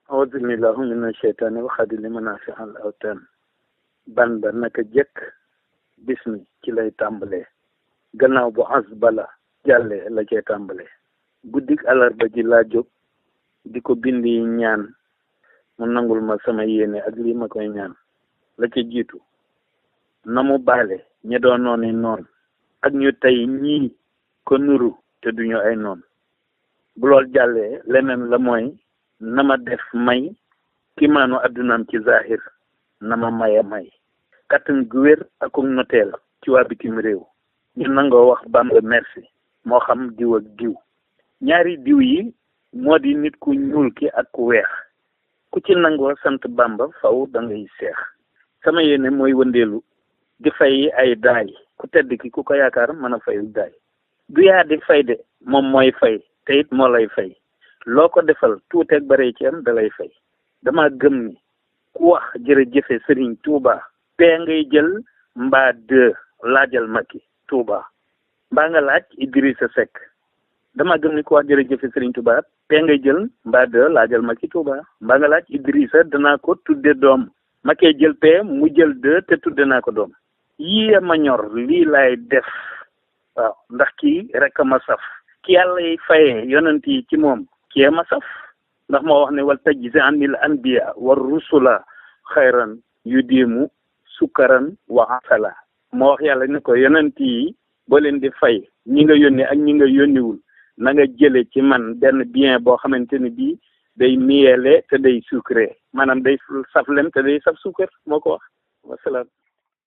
awdu billahi mina sheytaani waxaadi li manaafi al awtaan ban ba naka jëkk bismi ci lay tàmbalee gannaaw bu ans bala jàllee la cay tàmbalee guddik alarba ji laa jóg di ko bindi ñaan mu nangul ma sama yéene ak lii ma koy ñaan la ca jiitu na mu baale ñi doon nooni noon ak ñu tey ñii ko nuru te duñu ay noon bu lool jàllee leneen la mooy na ma def may ki maanu addunaam ci zahir na ma maye may kattan gu wér ak noteel ci waa bitim réew ñu nangoo wax Bamba merci moo xam diw ak diw ñaari diw yi moo di nit ku ñuul ki ak ku weex ku ci nangoo sant Bamba faw da ngay seex sama yéene mooy wëndeelu di fay ay daay ku tedd ki ku ko yaakaar mën a fayu daay du yaa di fay de moom mooy fay te it moo lay fay loo ko defal tuuteeg bare ci am da lay fay dama gëm ni ku wax jërëjëfe Sëriñ Tuuba pee ngay jël mbaa deux laajal Macky Tuuba mbaa nga laaj Idrissa Seck dama gëm ni ku wax jërëjëfe Sëriñ Tuuba pee ngay jël mbaa deux laajal Macky Tuuba mbaa nga laaj Idrissa danaa ko tudde doom Macky jël pee mu jël deux te tudde naa ko doom yii ma ñor lii laay def waaw ndax kii rek a ma saf ki yàlla yi fayee yonent yi ci moom kii ma saf ndax moo wax ne wal tajzi anil anbiya war rusula xayran yu diimu sukkaran wa asala moo wax yàlla ne ko yonent yi boo leen di fay ñi nga yónni ak ñi nga yónniwul na nga jële ci man benn bien boo xamante ne bii day miyeele te day sucré maanaam day saf lem te day saf suukar moo ko wax wasalaam